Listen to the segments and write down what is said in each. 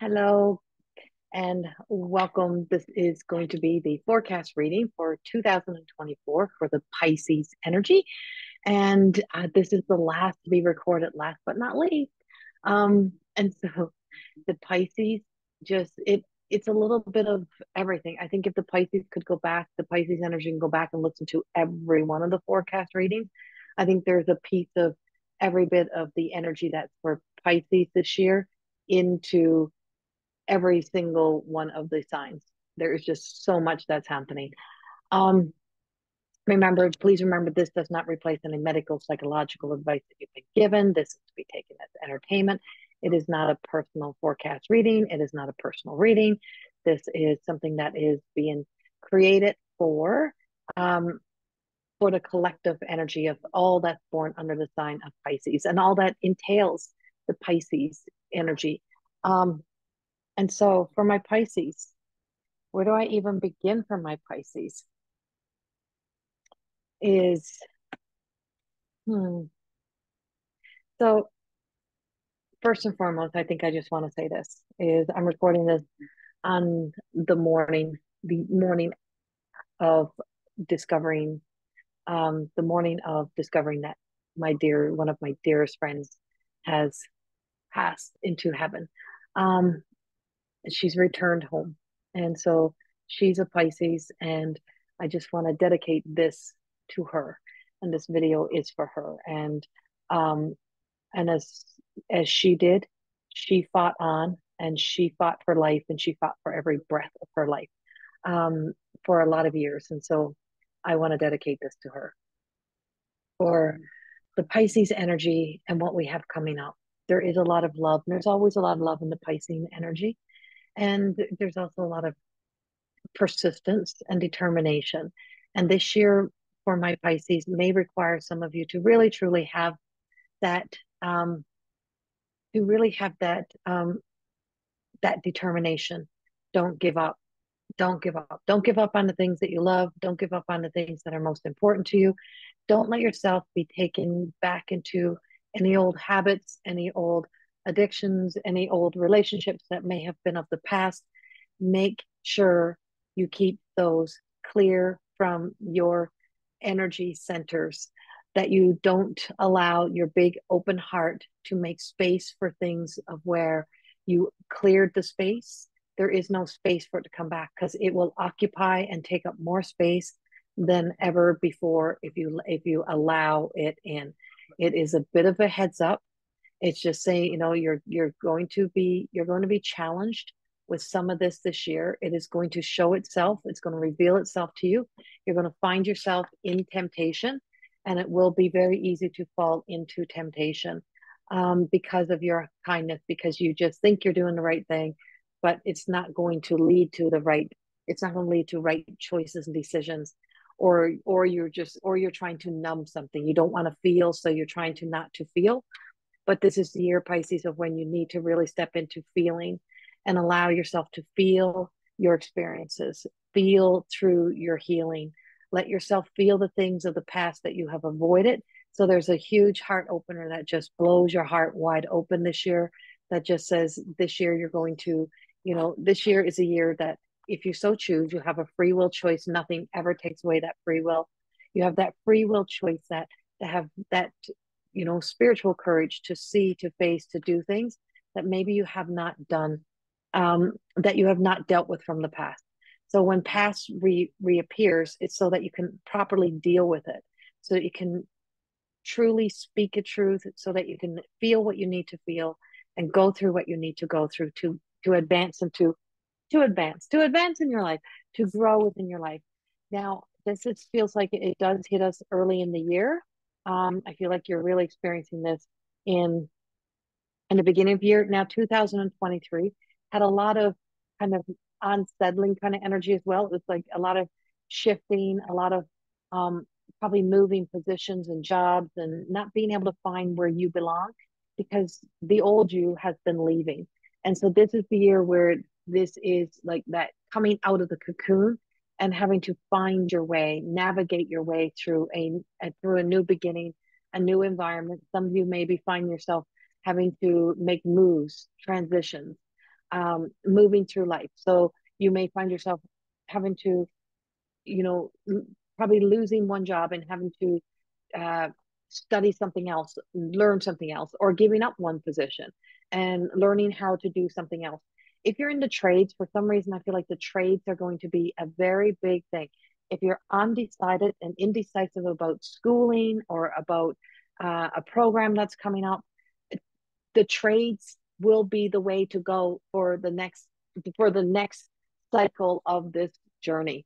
Hello and welcome. This is going to be the forecast reading for 2024 for the Pisces energy. And this is the last to be recorded, last but not least. And so the Pisces it's a little bit of everything. I think if the Pisces could go back, the Pisces energy can go back and listen to every one of the forecast readings. I think there's a piece of every bit of the energy that's for Pisces this year into every single one of the signs. There is just so much that's happening. Um, please remember, this does not replace any medical, psychological advice that you've been given. This is to be taken as entertainment. It is not a personal forecast reading. It is not a personal reading. This is something that is being created um, for the collective energy of all that's born under the sign of Pisces and all that entails the Pisces energy. Um, and so for my Pisces, where do I even begin for my Pisces? Is hmm. So first and foremost, I think I just want to say this is I'm recording this on the morning of discovering, the morning of discovering that one of my dearest friends has passed into heaven. Um, she's returned home. And so she's a Pisces, and I just want to dedicate this to her. And this video is for her. Um, and as she did, she fought on and she fought for life and she fought for every breath of her life for a lot of years. And so I want to dedicate this to her for the Pisces energy and what we have coming up. There is a lot of love. And there's always a lot of love in the Pisces energy. And there's also a lot of persistence and determination. And this year for my Pisces may require some of you to really truly have that um, that determination. Don't give up. Don't give up. Don't give up on the things that you love. Don't give up on the things that are most important to you. Don't let yourself be taken back into any old habits, any old addictions, any old relationships that may have been of the past. Make sure you keep those clear from your energy centers, that you don't allow your big open heart to make space for things of where you cleared the space. There is no space for it to come back because it will occupy and take up more space than ever before if you allow it in. It is a bit of a heads up. It's just saying, you're going to be challenged with some of this year. It is going to show itself. It's going to reveal itself to you. You're going to find yourself in temptation, and it will be very easy to fall into temptation because of your kindness, because you just think you're doing the right thing, but it's not going to lead to the right. It's not going to lead to right choices and decisions, or you're trying to numb something. You don't want to feel, so you're trying to not to feel. But this is the year, Pisces, of when you need to really step into feeling and allow yourself to feel your experiences, feel through your healing. Let yourself feel the things of the past that you have avoided. So there's a huge heart opener that just blows your heart wide open this year, that just says this year you're going to, this year is a year that if you so choose, you have a free will choice. Nothing ever takes away that free will. You have that free will choice, that to have that spiritual courage to see, to face, to do things that maybe you have not done, that you have not dealt with from the past. So when past reappears, it's so that you can properly deal with it, so that you can truly speak a truth, so that you can feel what you need to feel and go through what you need to go through to advance and to advance in your life, to grow within your life. Now, feels like it does hit us early in the year. I feel like you're really experiencing this in the beginning of the year. Now, 2023 had a lot of kind of unsettling kind of energy as well. It was like a lot of shifting, a lot of um, probably moving positions and jobs and not being able to find where you belong because the old you has been leaving. And so this is the year where this is like that coming out of the cocoon and having to find your way, navigate your way through a new beginning, a new environment. Some of you maybe find yourself having to make moves, transitions. moving through life. So you may find yourself having to, you know, probably losing one job and having to uh, study something else, learn something else, or giving up one position and learning how to do something else. If you're into trades, for some reason, I feel like the trades are going to be a very big thing. If you're undecided and indecisive about schooling or about a program that's coming up, the trades will be the way to go for the next cycle of this journey.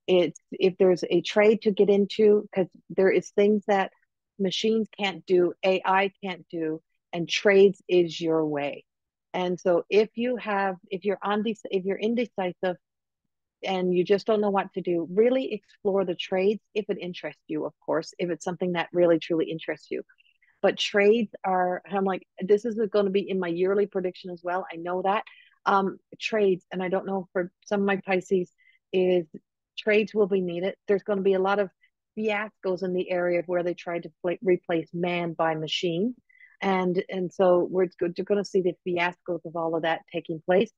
It's if there's a trade to get into, because there is things that machines can't do, AI can't do, and trades is your way. And so if you're indecisive and you just don't know what to do, really explore the trades if it interests you, of course, if it's something that really truly interests you. But trades are, I'm like, this is going to be in my yearly prediction as well. I know that. Trades, and I don't know for some of my Pisces, is trades will be needed. There's going to be a lot of fiascos in the area of where they tried to replace man by machine. And so we're going to see the fiascos of all of that taking place,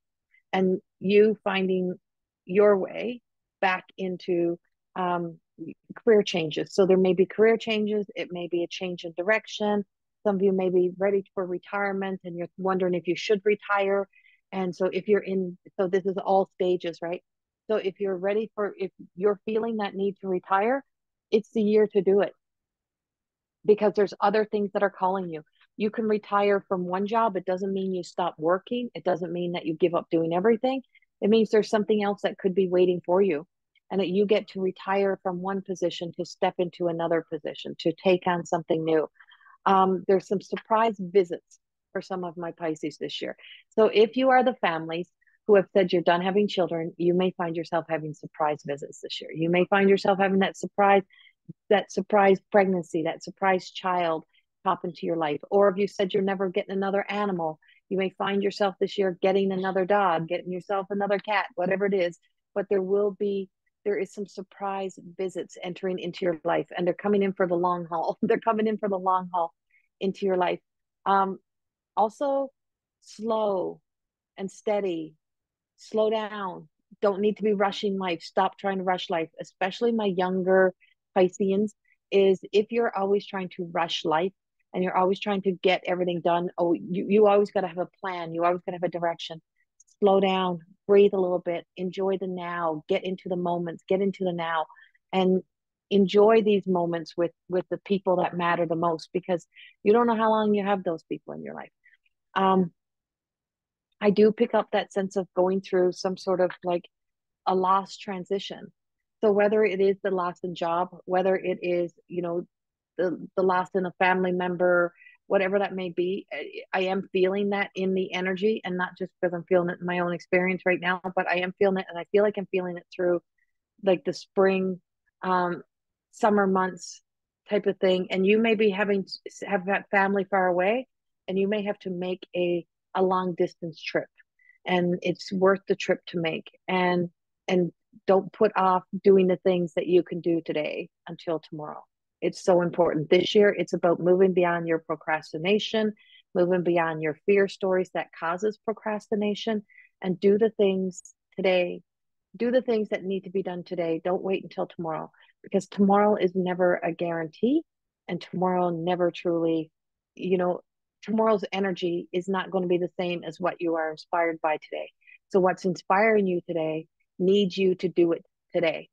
and you finding your way back into career changes. So there may be career changes, it may be a change in direction. Some of you may be ready for retirement and you're wondering if you should retire. And so if you're in, so this is all stages, right? So if you're feeling that need to retire, it's the year to do it, because there's other things that are calling you. You can retire from one job. It doesn't mean you stop working. It doesn't mean that you give up doing everything. It means there's something else that could be waiting for you, and that you get to retire from one position to step into another position, to take on something new. There's some surprise visits for some of my Pisces this year. So if you are the families who have said you're done having children, you may find yourself having surprise visits this year. You may find yourself having that surprise pregnancy, that surprise child pop into your life. Or if you said you're never getting another animal, you may find yourself this year getting another dog, getting yourself another cat, whatever it is. But there is some surprise visits entering into your life, and they're coming in for the long haul. They're coming in for the long haul into your life. Um, Also, slow and steady, slow down. Don't need to be rushing life. Stop trying to rush life, especially my younger Pisceans. Is if you're always trying to rush life and you're always trying to get everything done, oh, you always got to have a plan. You always got to have a direction. Slow down, breathe a little bit, enjoy the now, get into the moments, get into the now, and enjoy these moments with the people that matter the most, because you don't know how long you have those people in your life. Um, I do pick up that sense of going through some sort of like a lost transition. So whether it is the loss in job, whether it is, the loss in a family member, whatever that may be, I am feeling that in the energy, and not just because I'm feeling it in my own experience right now, but I am feeling it, and I feel like I'm feeling it through like the spring, um, summer months type of thing. And you may be have that family far away, and you may have to make a long distance trip, and it's worth the trip to make. And don't put off doing the things that you can do today until tomorrow. It's so important. This year, it's about moving beyond your procrastination, moving beyond your fear stories that causes procrastination, and do the things that need to be done today. Don't wait until tomorrow, because tomorrow is never a guarantee, and tomorrow never truly, you know, tomorrow's energy is not going to be the same as what you are inspired by today. So what's inspiring you today needs you to do it today,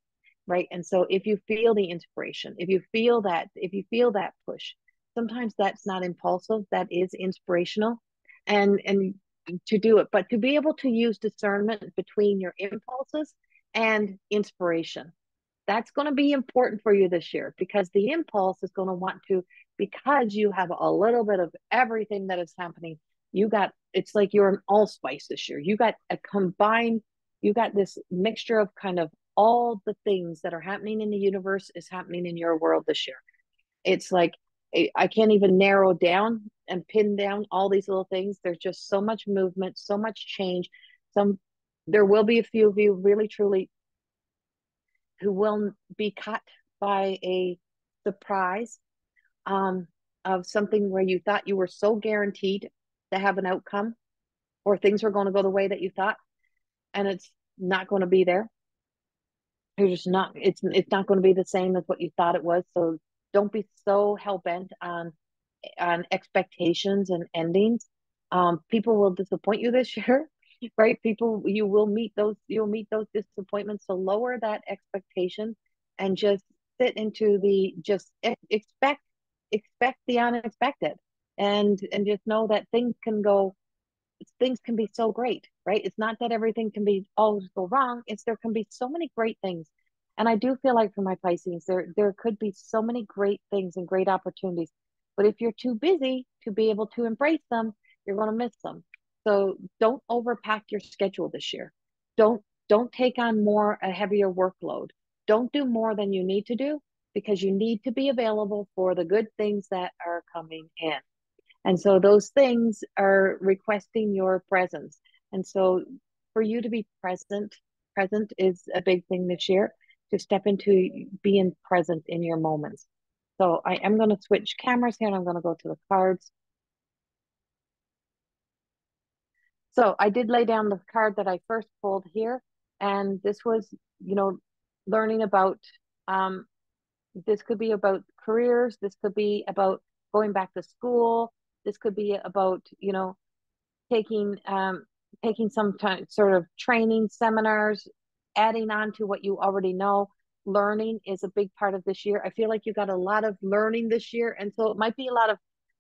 right? And so if you feel the inspiration, if you feel that push, sometimes that's not impulsive, that is inspirational, and to do it, but to be able to use discernment between your impulses and inspiration. That's going to be important for you this year, because the impulse is going to want to, because you have a little bit of everything that is happening. It's like you're an allspice this year. You got this mixture of kind of all the things that are happening in the universe is happening in your world this year. It's like I can't even narrow down and pin down all these little things. There's just so much movement, so much change. Some There will be a few of you really truly who will be caught by a surprise, um, of something where you thought you were so guaranteed to have an outcome, or things are going to go the way that you thought, and it's not going to be there. You're just not, it's not going to be the same as what you thought it was. So don't be so hell-bent on expectations and endings. People will disappoint you this year, right? People, you'll meet those disappointments. So lower that expectation and just sit into expect the unexpected, and just know that things can be so great, right? It's not that everything can be always go wrong. It's there can be so many great things. And I do feel like for my Pisces, there could be so many great things and great opportunities. But if you're too busy to be able to embrace them, you're going to miss them. So don't overpack your schedule this year. Don't don't take on a heavier workload. Don't do more than you need to do, because you need to be available for the good things that are coming in. And so those things are requesting your presence. And so for you to be present is a big thing this year, to step into being present in your moments. So I am going to switch cameras here, and I'm going to go to the cards. So I did lay down the card that I first pulled here. And this was, learning about, um, this could be about careers. This could be about going back to school. This could be about, taking taking some time, sort of training seminars, adding on to what you already know. Learning is a big part of this year. I feel like you got a lot of learning this year, and so it might be a lot of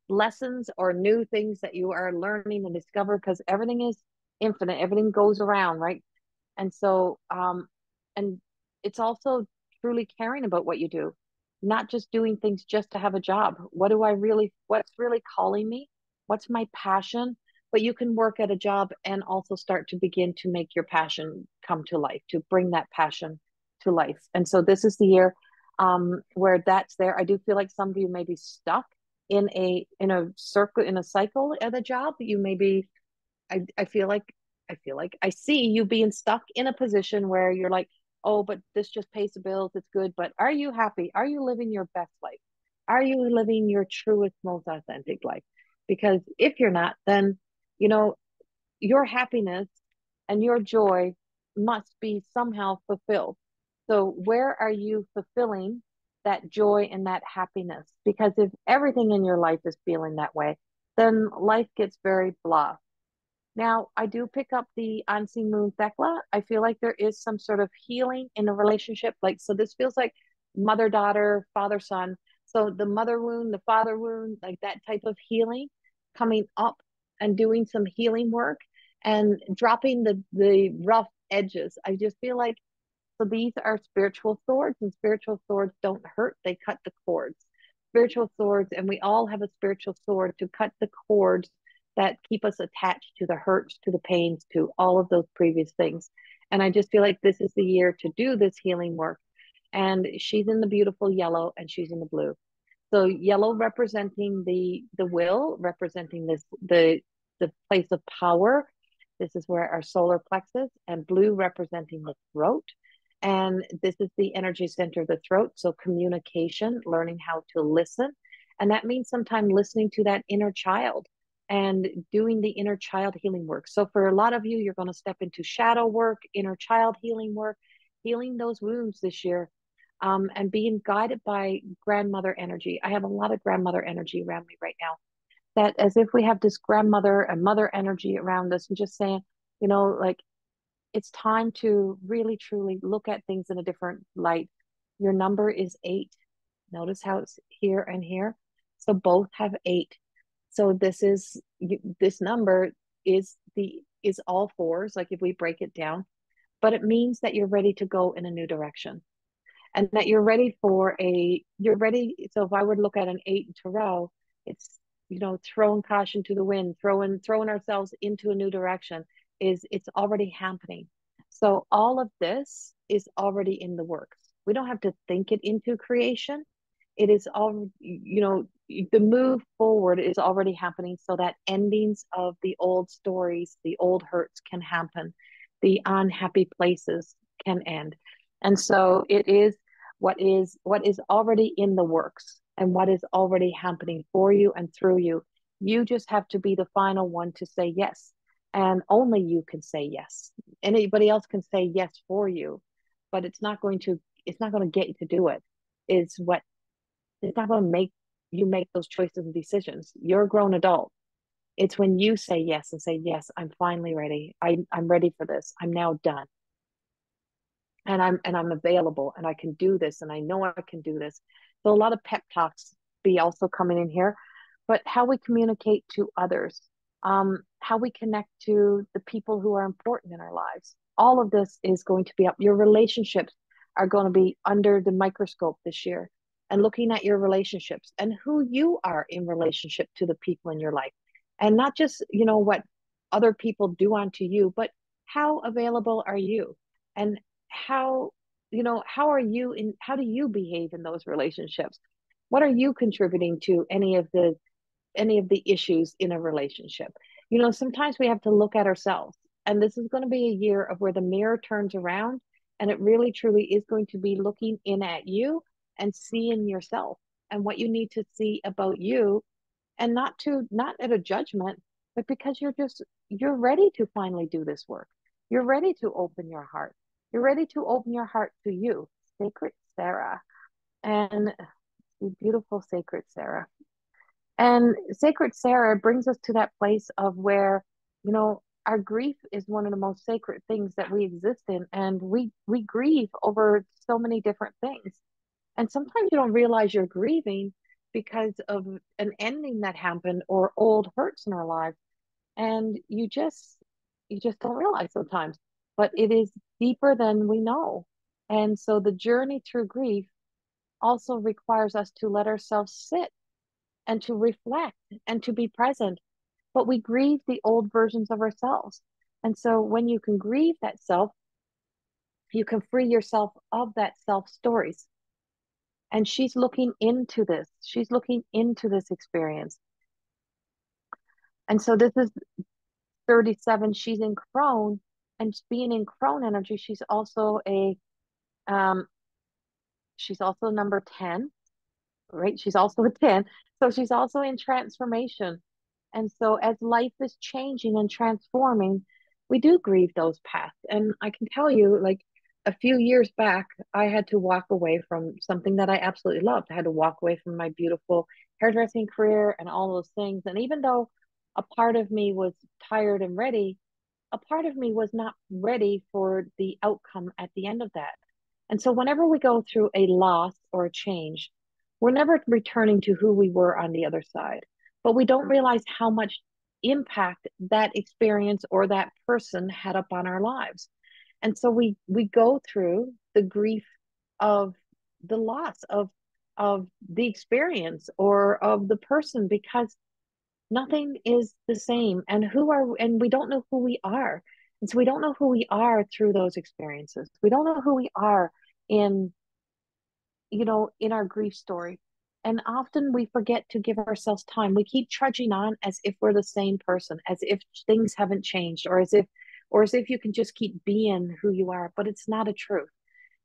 lessons or new things that you are learning and discover, because everything is infinite, everything goes around, right? And so and it's also truly caring about what you do, not just doing things just to have a job. What's really calling me? What's my passion? But you can work at a job and also start to begin to make your passion come to life, to bring that passion to life. And so this is the year where that's there. I do feel like some of you may be stuck in a cycle at a job. You may be, I feel like I see you being stuck in a position where you're like, oh, but this just pays the bills. It's good. But are you happy? Are you living your best life? Are you living your truest, most authentic life? Because if you're not, then, you know, your happiness and your joy must be somehow fulfilled. So, where are you fulfilling that joy and that happiness? Because if everything in your life is feeling that way, then life gets very blah. Now, I do pick up the unseen moon Thekla. I feel like there is some sort of healing in a relationship. Like, so this feels like mother daughter, father son. So the mother wound, the father wound, like that type of healing coming up, and doing some healing work and dropping the rough edges. I just feel like, so these are spiritual swords, and spiritual swords don't hurt, they cut the cords. Spiritual swords, and we all have a spiritual sword to cut the cords that keep us attached to the hurts, to the pains, to all of those previous things. And I just feel like this is the year to do this healing work. And she's in the beautiful yellow, and she's in the blue. So yellow representing the will, representing the place of power. This is where our solar plexus, and blue representing the throat. And this is the energy center of the throat. So communication, learning how to listen. And that means sometimes listening to that inner child and doing the inner child healing work. So for a lot of you, you're going to step into shadow work, inner child healing work, healing those wounds this year, and being guided by grandmother energy. I have a lot of grandmother energy around me right now. That as if we have this grandmother and mother energy around us, and just saying, like, it's time to really truly look at things in a different light. Your number is 8. Notice how it's here and here. So both have 8. So this number is all fours, like if we break it down, but it means that you're ready to go in a new direction, and that you're ready. So if I would look at an 8 in tarot, it's, throwing caution to the wind, throwing ourselves into a new direction. It's already happening. So all of this is already in the works. We don't have to think it into creation. It is all, the move forward is already happening, so that endings of the old stories, the old hurts can happen, the unhappy places can end. And so it is what is already in the works, and what is already happening for you and through you. You just have to be the final one to say yes. And only you can say yes. Anybody else can say yes for you, but it's not going to get you to do it. It's not going to make you make those choices and decisions. You're a grown adult. It's when you say yes and say, yes, I'm finally ready. I'm ready for this. I'm now done. And I'm available and I can do this and I know I can do this. So a lot of pep talks be also coming in here, but how we communicate to others, how we connect to the people who are important in our lives. All of this is going to be up. Your relationships are going to be under the microscope this year, and looking at your relationships and who you are in relationship to the people in your life. And not just, what other people do unto you, but how available are you? And how, how do you behave in those relationships? What are you contributing to any of the issues in a relationship? Sometimes we have to look at ourselves, and this is going to be a year of where the mirror turns around, and it really truly is going to be looking in at you and seeing yourself and what you need to see about you, and not at a judgment, but because you're ready to finally do this work. You're ready to open your heart. You're ready to open your heart to you, sacred Sarah. And beautiful sacred Sarah. And sacred Sarah brings us to that place of where, our grief is one of the most sacred things that we exist in. And we grieve over so many different things. And sometimes you don't realize you're grieving because of an ending that happened or old hurts in our lives. And you just don't realize sometimes. But it is deeper than we know. And so the journey through grief also requires us to let ourselves sit and to reflect and to be present. But we grieve the old versions of ourselves. And so when you can grieve that self, you can free yourself of that self stories. And she's looking into this. She's looking into this experience. And so this is 37. She's in crone, and being in crone energy, um, she's also number 10, right? She's also a 10. So she's also in transformation. And so as life is changing and transforming, we do grieve those paths. And I can tell you, like a few years back, I had to walk away from something that I absolutely loved. I had to walk away from my beautiful hairdressing career and all those things. And even though a part of me was tired and ready, a part of me was not ready for the outcome at the end of that. And so whenever we go through a loss or a change, we're never returning to who we were on the other side, but we don't realize how much impact that experience or that person had upon our lives. And so we go through the grief of the loss of the experience or of the person, because nothing is the same, and we don't know who we are. And so we don't know who we are through those experiences. We don't know who we are in in our grief story. And often we forget to give ourselves time. We keep trudging on as if we're the same person, as if things haven't changed, or as if you can just keep being who you are. But it's not a truth.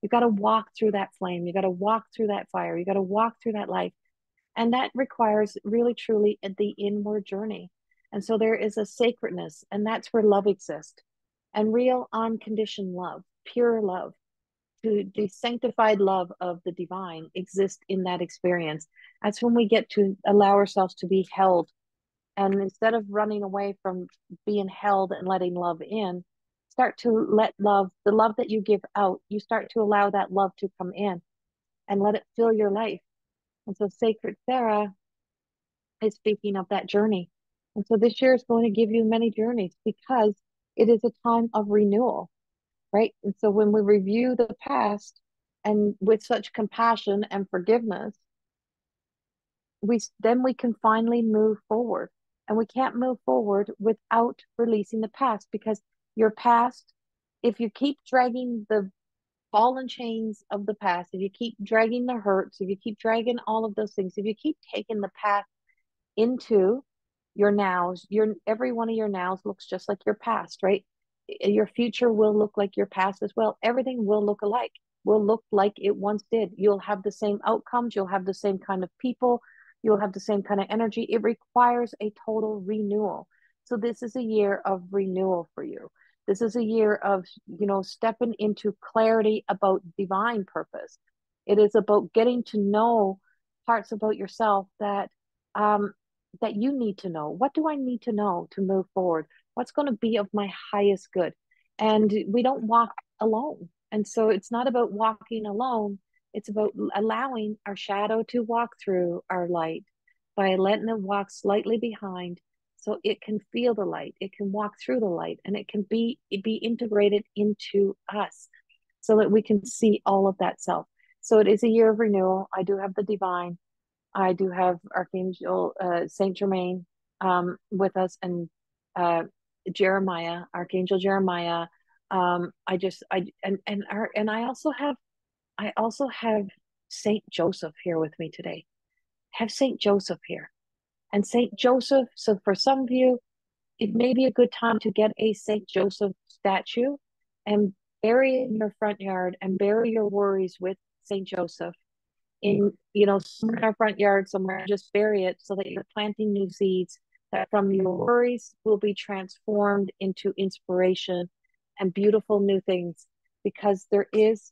You got to walk through that flame. You got to walk through that fire. You got to walk through that life. And that requires really, truly the inward journey. And so there is a sacredness, and that's where love exists. And real unconditioned love, pure love, to the sanctified love of the divine exists in that experience. That's when we get to allow ourselves to be held. And instead of running away from being held and letting love in, start to let love, the love that you give out, you start to allow that love to come in and let it fill your life. And so Sacred Sarah is speaking of that journey. And so this year is going to give you many journeys because it is a time of renewal, right? And so when we review the past and with such compassion and forgiveness, we can finally move forward. And we can't move forward without releasing the past, because your past, if you keep dragging the ball and chains of the past, if you keep dragging the hurts, if you keep dragging all of those things, if you keep taking the past into your nows, your every one of your nows looks just like your past, right? Your future will look like your past as well. Everything will look alike, will look like it once did. You'll have the same outcomes, you'll have the same kind of people, you'll have the same kind of energy. It requires a total renewal. So this is a year of renewal for you. This is a year of, stepping into clarity about divine purpose. It is about getting to know parts about yourself um, that you need to know. What do I need to know to move forward? What's going to be of my highest good? And we don't walk alone. And so it's not about walking alone. It's about allowing our shadow to walk through our light by letting it walk slightly behind so it can feel the light, it can walk through the light, and it can be integrated into us so that we can see all of that self. So it is a year of renewal. I do have the divine. I do have Archangel Saint Germain with us, and uh, Jeremiah, Archangel Jeremiah. I just and I also have Saint Joseph here with me today. Have Saint Joseph here, and Saint Joseph. So for some of you, it may be a good time to get a Saint Joseph statue and bury it in your front yard and bury your worries with Saint Joseph in, somewhere in our front yard somewhere. Just bury it so that you're planting new seeds that from your worries will be transformed into inspiration and beautiful new things. Because there is,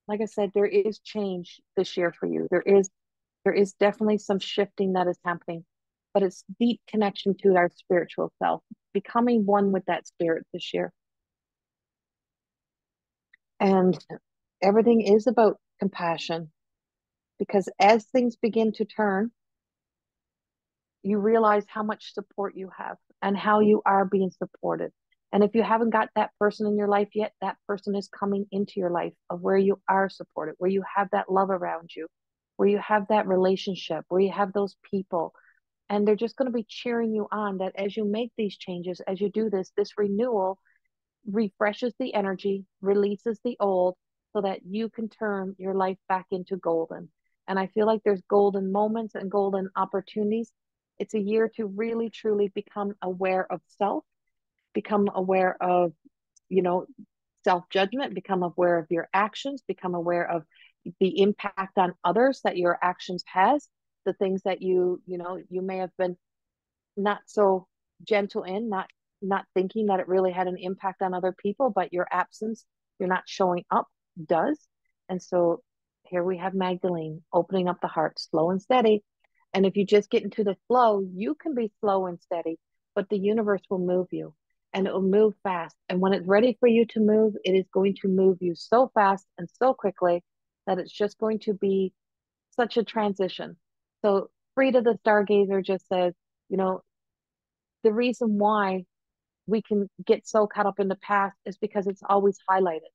like I said, there is change this year for you. There is definitely some shifting that is happening, but it's deep connection to our spiritual self, becoming one with that spirit this year. And everything is about compassion, because as things begin to turn, you realize how much support you have and how you are being supported. And if you haven't got that person in your life yet, that person is coming into your life of where you are supported, where you have that love around you, where you have that relationship, where you have those people. And they're just going to be cheering you on that as you make these changes, as you do this renewal refreshes the energy, releases the old, so that you can turn your life back into golden. And I feel like there's golden moments and golden opportunities. It's a year to really, truly become aware of self, become aware of, you know, self judgment, become aware of your actions, become aware of the impact on others that your actions has, the things that you may have been not so gentle in, not thinking that it really had an impact on other people, but your absence, you're not showing up, does. And so here we have Magdalene opening up the heart, slow and steady. And if you just get into the flow, you can be slow and steady, but the universe will move you, and it will move fast. And when it's ready for you to move, it is going to move you so fast and so quickly that it's just going to be such a transition. So Frida the Stargazer just says, you know, the reason why we can get so caught up in the past is because it's always highlighted.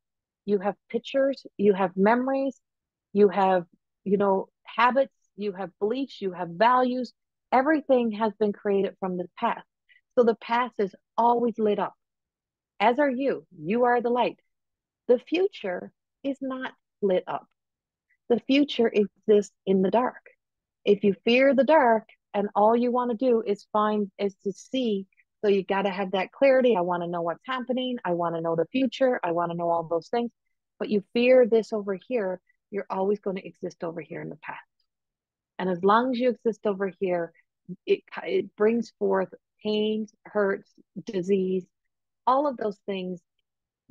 You have pictures, you have memories, you have, habits, you have beliefs, you have values. Everything has been created from the past. So the past is always lit up, as are you. You are the light. The future is not lit up. The future exists in the dark. If you fear the dark and all you want to do is to see, so you got to have that clarity. I want to know what's happening. I want to know the future. I want to know all those things. But you fear this over here, you're always going to exist over here in the past. And as long as you exist over here, it brings forth pain, hurts, disease, all of those things.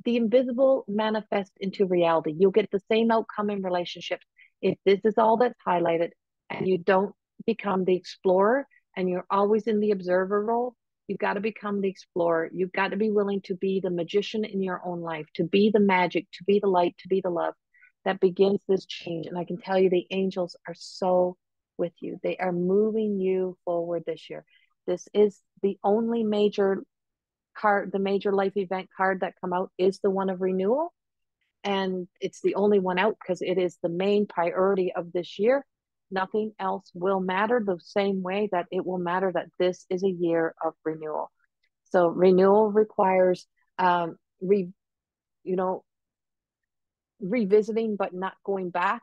The invisible manifests into reality. You'll get the same outcome in relationships if this is all that's highlighted and you don't become the explorer and you're always in the observer role. You've got to become the explorer. You've got to be willing to be the magician in your own life, to be the magic, to be the light, to be the love that begins this change. And I can tell you the angels are so with you. They are moving you forward this year. This is the only major card, the major life event card that come out is the one of renewal. And it's the only one out because it is the main priority of this year. Nothing else will matter the same way that it will matter that this is a year of renewal. So renewal requires you know, revisiting, but not going back,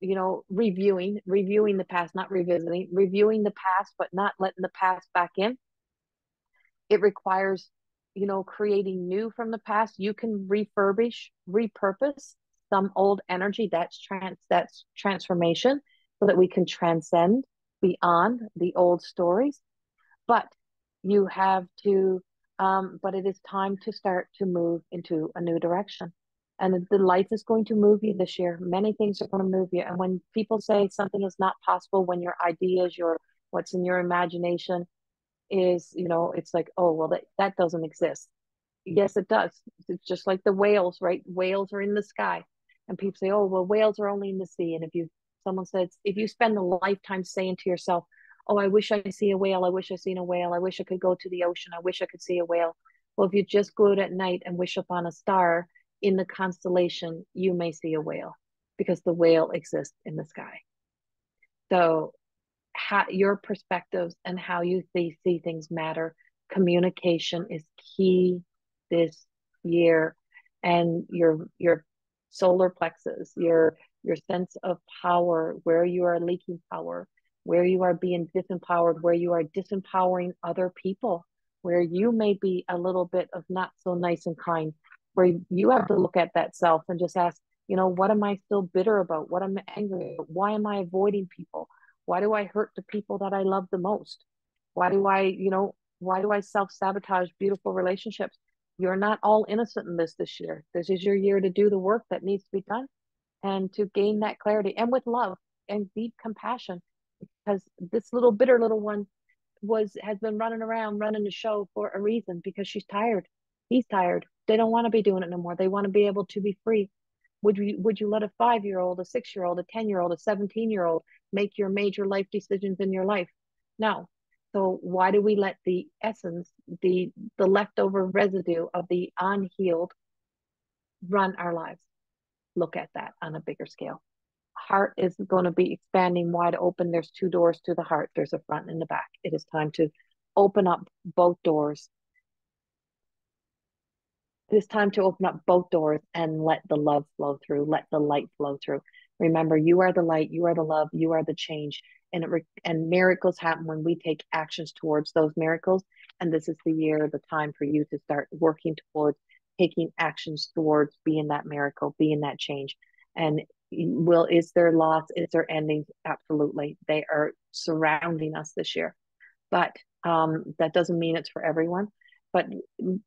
reviewing the past, not revisiting, reviewing the past, but not letting the past back in. It requires, creating new from the past. You can refurbish, repurpose some old energy. That's transformation, so that we can transcend beyond the old stories. But You have to, but it is time to start to move into a new direction. And the life is going to move you this year. Many things are going to move you. And when people say something is not possible, when your ideas, your what's in your imagination is, it's like, oh, well, that doesn't exist. Yes, it does. It's just like the whales, right? Whales are in the sky. And people say, oh, well, whales are only in the sea. And someone says, if you spend a lifetime saying to yourself, oh, I wish I see a whale. I wish I seen a whale. I wish I could go to the ocean. I wish I could see a whale. Well, if you just go out at night and wish upon a star in the constellation, you may see a whale because the whale exists in the sky. So your perspectives and how you see things matter. Communication is key this year, and your solar plexus, your sense of power, where you are leaking power, where you are being disempowered, where you are disempowering other people, where you may be a little bit of not so nice and kind, where you have to look at that self and just ask, what am I still bitter about? What am I angry about? Why am I avoiding people? Why do I hurt the people that I love the most? Why do I self-sabotage beautiful relationships? You're not all innocent in this year. This is your year to do the work that needs to be done and to gain that clarity, and with love and deep compassion, because this little bitter little one has been running around running the show for a reason, because she's tired. He's tired. They don't want to be doing it no more. They want to be able to be free. Would you let a 5-year-old, a 6-year-old, a 10-year-old, a 17-year-old make your major life decisions in your life? No. So why do we let the essence, the leftover residue of the unhealed run our lives? Look at that on a bigger scale. Heart is going to be expanding wide open. There's 2 doors to the heart. There's a front and the back. It is time to open up both doors. It is time to open up both doors and let the love flow through. Let the light flow through. Remember, you are the light, you are the love, you are the change. And miracles happen when we take actions towards those miracles. And this is the year, the time for you to start working towards taking actions towards being that miracle, being that change. And is there loss? Is there endings? Absolutely. They are surrounding us this year. But that doesn't mean it's for everyone. But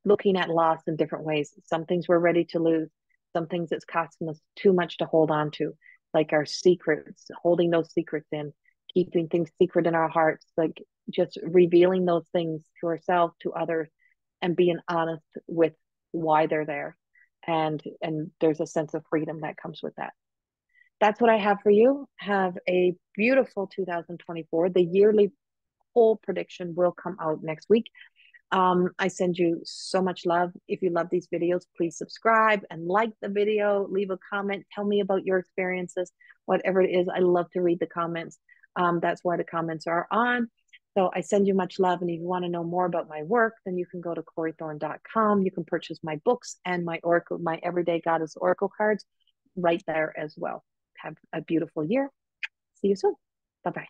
looking at loss in different ways, some things we're ready to lose, some things it's costing us too much to hold on to, like our secrets, holding those secrets in, keeping things secret in our hearts, like just revealing those things to ourselves, to others, and being honest with why they're there. And there's a sense of freedom that comes with that. That's what I have for you. Have a beautiful 2024. The yearly poll prediction will come out next week. I send you so much love. If you love these videos, please subscribe and like the video, leave a comment, tell me about your experiences, whatever it is. I love to read the comments. That's why the comments are on. So I send you much love. And if you want to know more about my work, then you can go to CorrieThorne.com. You can purchase my books and my Oracle, my Everyday Goddess Oracle cards right there as well. Have a beautiful year. See you soon. Bye-bye.